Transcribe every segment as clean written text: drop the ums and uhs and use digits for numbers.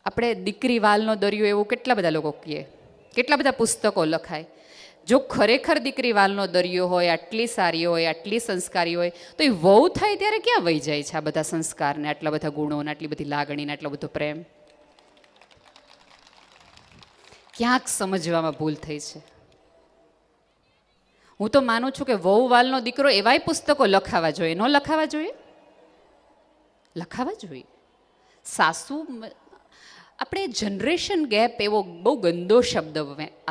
આપણે દીકરી વાલનો દરિયો એવું કેટલા બધા લોકો કહીએ, કેટલા બધા પુસ્તકો લખાય. જો ખરેખર દીકરી વાલનો દરિયો હોય, આટલી સારી હોય, આટલી સંસ્કારી હોય, તો એ વહુ થાય ત્યારે ક્યાં વહી જાય છે આ બધા સંસ્કારને, આટલા બધા ગુણોને, આટલી બધી લાગણીને, આટલો બધો પ્રેમ? ક્યાંક સમજવામાં ભૂલ થઈ છે. હું તો માનું છું કે વહુ વાલનો દીકરો એવાય પુસ્તકો લખાવા જોઈએ, ન લખાવા જોઈએ? લખાવા જોઈએ. સાસુ, આપણે જનરેશન ગેપ એવો બહુ ગંદો શબ્દ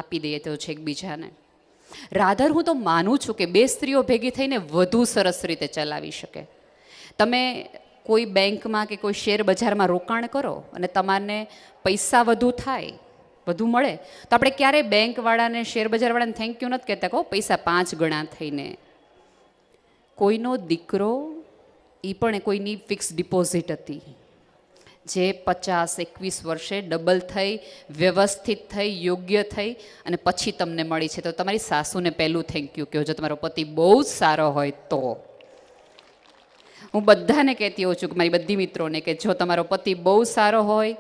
આપી દઈએ તો છે એકબીજાને. રાધર હું તો માનું છું કે બે સ્ત્રીઓ ભેગી થઈને વધુ સરસ રીતે ચલાવી શકે. તમે કોઈ બેંકમાં કે કોઈ શેર બજારમાં રોકાણ કરો અને તમારને પૈસા વધુ થાય, વધુ મળે, તો આપણે ક્યારેય બેંકવાળાને, શેર બજારવાળાને થેન્ક યુ નથી કહેતા, કહો પૈસા 5 ગણા થઈને. કોઈનો દીકરો એ પણ કોઈની ફિક્સ ડિપોઝિટ હતી, જે 50-21 વર્ષે ડબલ થઈ, વ્યવસ્થિત થઈ, યોગ્ય થઈ અને પછી તમને મળી છે. તો તમારી સાસુને પહેલું થેન્ક યુ કહો, જો તમારો પતિ બહુ જ સારો હોય તો. હું બધાને કહેતી હોઉં છું, કે મારી બધી મિત્રોને, કે જો તમારો પતિ બહુ સારો હોય,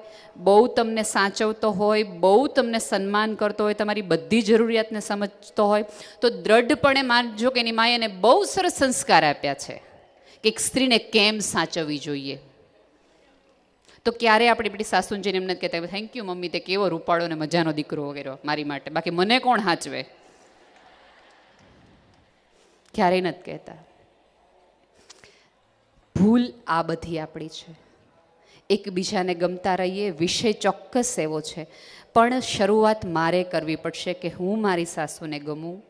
બહુ તમને સાચવતો હોય, બહુ તમને સન્માન કરતો હોય, તમારી બધી જરૂરિયાતને સમજતો હોય, તો દ્રઢપણે માનજો કે એની માએ એને બહુ સરસ સંસ્કાર આપ્યા છે કે એક સ્ત્રીને કેમ સાચવવી જોઈએ. તો ક્યારે આપણે પેલી સાસુને જઈને એમ નથી કહેતા થેન્ક યુ મમ્મી, તે કેવો રૂપાળો ને મજાનો દીકરો વગેરે મારી માટે, બાકી મને કોણ સાચવે? ક્યારેય નથી કહેતા. ભૂલ આ બધી આપણી છે. એકબીજાને ગમતા રહીએ, વિષય ચોક્કસ એવો છે, પણ શરૂઆત મારે કરવી પડશે કે હું મારી સાસુને ગમું,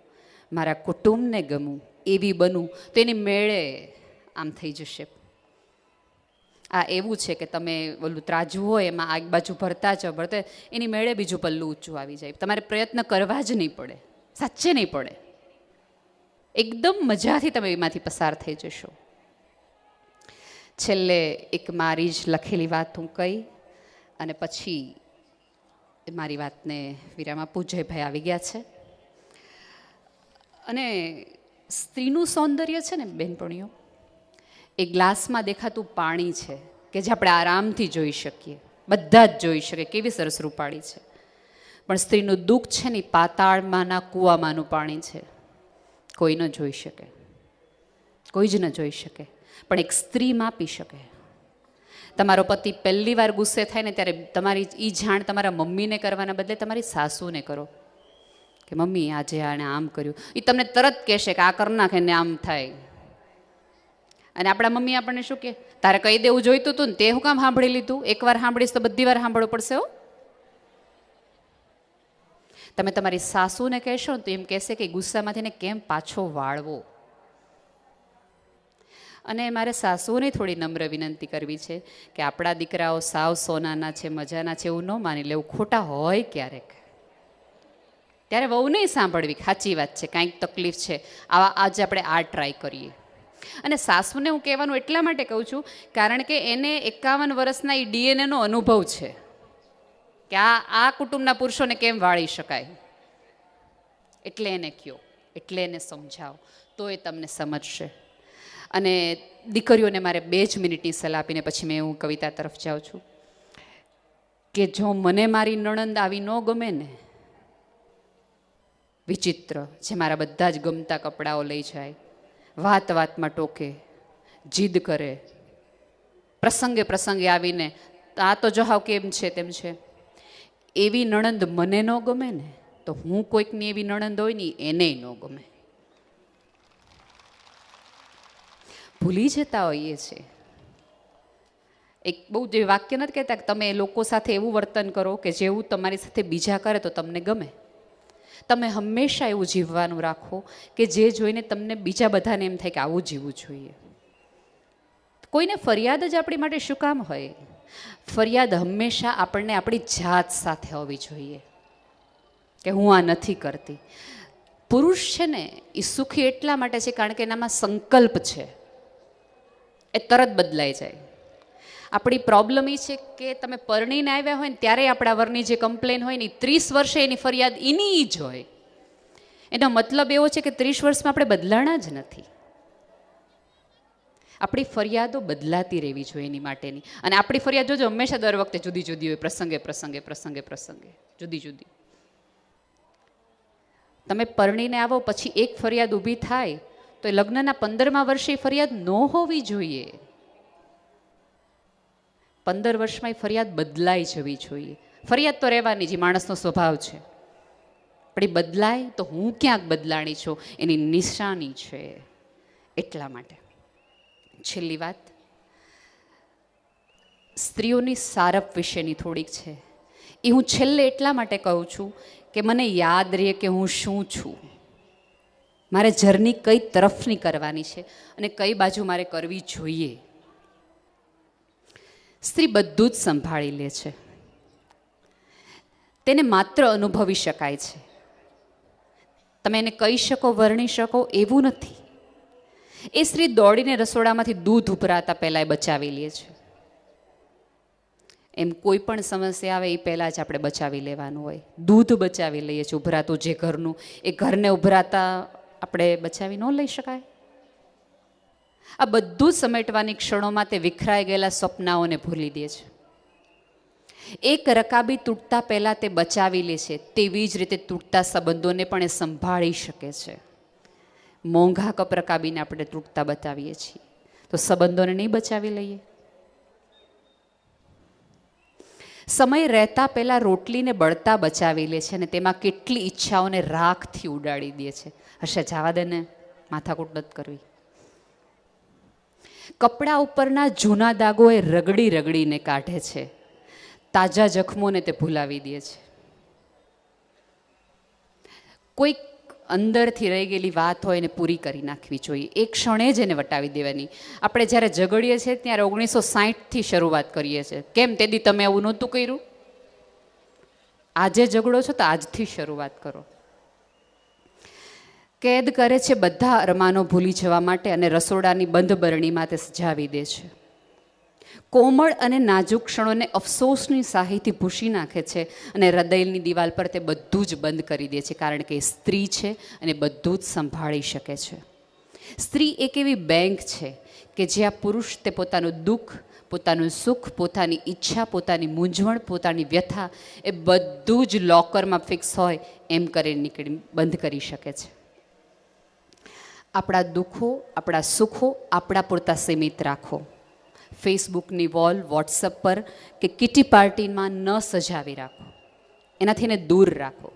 મારા કુટુંબને ગમું, એવી બનું, તો એની મેળે આમ થઈ જશે. આ એવું છે કે તમે ઓલું ત્રાજુ હોય એમાં આગ બાજુ ભરતા જ ભરતા એની મેળે બીજું પલ્લું ઊંચું આવી જાય. તમારે પ્રયત્ન કરવા જ નહીં પડે, સાચે નહીં પડે, એકદમ મજાથી તમે એમાંથી પસાર થઈ જશો. છેલ્લે એક મારી જ લખેલી વાત હું કહી અને પછી મારી વાતને વિરામ આપું. જયભાઈ આવી ગયા છે. અને સ્ત્રીનું સૌંદર્ય છે ને બહેનપણીઓ, એ ગ્લાસમાં દેખાતું પાણી છે કે જે આપણે આરામથી જોઈ શકીએ, બધા જ જોઈ શકે કેવી સરસ રૂપાળી છે. પણ સ્ત્રીનું દુઃખ છે ને પાતાળમાંના કૂવામાંનું પાણી છે, કોઈ ન જોઈ શકે, કોઈ જ ન જોઈ શકે, પણ એક સ્ત્રી માપી શકે. તમારો પતિ પહેલી વાર ગુસ્સે થાય ને ત્યારે તમારી એ જાણ તમારા મમ્મીને કરવાના બદલે તમારી સાસુને કરો કે મમ્મી આજે આણે આમ કર્યું. એ તમને તરત કહેશે કે આ કર નાખે ને આમ થાય. અને આપણા મમ્મી આપણને શું કહે, તારે કહી દેવું જોઈતું હતું ને, તે હું કામ સાંભળી લીધું? એકવાર સાંભળીશ તો બધી વાર સાંભળવું પડશે હો. તમે તમારી સાસુને કહેશો ને તો એમ કહેશે કે ગુસ્સામાંથી ને કેમ પાછો વાળવો. અને મારે સાસુને થોડી નમ્ર વિનંતી કરવી છે કે આપણા દીકરાઓ સાવ સોનાના છે, મજાના છે, એવું ન માની લેવું. ખોટા હોય ક્યારેક, ત્યારે બહુ નહીં સાંભળવી. સાચી વાત છે, કાંઈક તકલીફ છે, આજે આપણે આ ટ્રાય કરીએ. અને સાસુને હું કહેવાનું એટલા માટે કહું છું કારણ કે એને 51 વર્ષના એ ડીએનએનો અનુભવ છે કે આ કુટુંબના પુરુષોને કેમ વાળી શકાય. એટલે એને કહો, એટલે એને સમજાવો, તો એ તમને સમજશે. અને દીકરીઓને મારે 2 જ મિનિટની સલાહ આપીને પછી મેં હું કવિતા તરફ જાઉં છું કે જો મને મારી નણંદ આવી ન ગમે ને, વિચિત્ર, જે મારા બધા જ ગમતા કપડાઓ લઈ જાય, વાત વાતમાં ટોકે, જીદ કરે, પ્રસંગે પ્રસંગે આવીને આ તો જો હાવ કેમ છે તેમ છે, એવી નણંદ મને ન ગમે ને, તો હું કોઈકની એવી નણંદ હોય ને એને ન ગમે. ભૂલી જતા હોઈએ છે. એક બહુ જે વાક્ય નથી કહેતા કે તમે લોકો સાથે એવું વર્તન કરો કે જેવું તમારી સાથે બીજા કરે તો તમને ગમે. તમે હંમેશા એવું જીવવાનું રાખો કે જે જોઈને તમને બીજા બધાને એમ થાય કે આવું જીવવું જોઈએ. કોઈને ફરિયાદ જ આપણી માટે શું કામ હોય? ફરિયાદ હંમેશા આપણને આપણી જાત સાથે હોવી જોઈએ કે હું આ નથી કરતી. પુરુષ છે ને એ સુખી એટલા માટે છે કારણ કે એનામાં સંકલ્પ છે, એ તરત બદલાઈ જાય. આપણી પ્રોબ્લેમ એ છે કે તમે પરણીને આવ્યા હોય ને ત્યારે આપણા વરની જે કમ્પ્લેન હોય ને 30 વર્ષે એની ફરિયાદ એની જ હોય. એનો મતલબ એવો છે કે 30 વર્ષમાં આપણે બદલાણા જ નથી. આપણી ફરિયાદો બદલાતી રહેવી જોઈએ એની માટેની. અને આપણી ફરિયાદ જોજો હંમેશા દર વખતે જુદી જુદી હોય, પ્રસંગે જુદી જુદી. તમે પરણીને આવો પછી એક ફરિયાદ ઊભી થાય તો એ લગ્નના 15મા વર્ષે ફરિયાદ ન હોવી જોઈએ. 15 વર્ષમાં એ ફરિયાદ બદલાઈ જવી જોઈએ. ફરિયાદ તો રહેવાની, જે માણસનો સ્વભાવ છે, પણ એ બદલાય તો હું ક્યાંક બદલાણી છું એની નિશાની છે. એટલા માટે છેલ્લી વાત સ્ત્રીઓની સારપ વિશેની થોડીક છે. એ હું છેલ્લે એટલા માટે કહું છું કે મને યાદ રહે કે હું શું છું, મારે જર્ની કઈ તરફની કરવાની છે અને કઈ બાજુ મારે કરવી જોઈએ. સ્ત્રી બધું જ સંભાળી લે છે, તેને માત્ર અનુભવી શકાય છે. તમે એને કહી શકો, વર્ણી શકો એવું નથી. એ સ્ત્રી દોડીને રસોડામાંથી દૂધ ઉભરાતા પહેલાં બચાવી લે છે. એમ કોઈ પણ સમસ્યા આવે એ પહેલાં જ આપણે બચાવી લેવાનું હોય. દૂધ બચાવી લઈએ છીએ, ઉભરાતું જે ઘરનું, એ ઘરને ઉભરાતા આપણે બચાવી ન લઈ શકાય? આ બધું જ સમેટવાની ક્ષણોમાં તે વિખરાઈ ગયેલા સ્વપ્નાઓને ભૂલી દે છે. એક રકાબી તૂટતા પહેલાં તે બચાવી લે છે, તેવી જ રીતે તૂટતા સંબંધોને પણ એ સંભાળી શકે છે. મોંઘા કપ રકાબીને આપણે તૂટતા બતાવીએ છીએ, તો સંબંધોને નહીં બચાવી લઈએ? સમય રહેતા પહેલાં રોટલીને બળતા બચાવી લે છે અને તેમાં કેટલી ઈચ્છાઓને રાખથી ઉડાડી દે છે. હશે, જવા દે ને, માથાકૂટ નથી કરવી. કપડા ઉપરના જૂના દાગો એ રગડી રગડીને કાઢે છે, તાજા જખમોને તે ભૂલાવી દે છે. કોઈક અંદરથી રહી ગયેલી વાત હોય એને પૂરી કરી નાખવી જોઈએ, એક ક્ષણે જ એને વટાવી દેવાની. આપણે જ્યારે ઝઘડીએ છીએ ત્યારે 1960થી શરૂઆત કરીએ છીએ. કેમ તેદી તમે આવું નહોતું કર્યું? આજે ઝઘડો છો તો આજથી શરૂઆત કરો. કેદ કરે છે બધા અરમાનો ભૂલી જવા માટે અને રસોડાની બંધ બરણીમાં તે સજાવી દે છે. કોમળ અને નાજુક ક્ષણોને અફસોસની શાહીથી ભૂસી નાખે છે અને હૃદયની દિવાલ પર તે બધું જ બંધ કરી દે છે, કારણ કે એ સ્ત્રી છે અને બધું જ સંભાળી શકે છે. સ્ત્રી એક એવી બેંક છે કે જ્યાં પુરુષ તે પોતાનું દુઃખ, પોતાનું સુખ, પોતાની ઈચ્છા, પોતાની મૂંઝવણ, પોતાની વ્યથા એ બધું જ લોકરમાં ફિક્સ હોય એમ કરી નીકળી બંધ કરી શકે છે. આપણા દુઃખો, આપણા સુખો આપણા પૂરતા સીમિત રાખો. ફેસબુકની વોલ, વોટ્સઅપ પર કે કિટી પાર્ટીમાં ન સજાવી રાખો. એનાથી એને દૂર રાખો.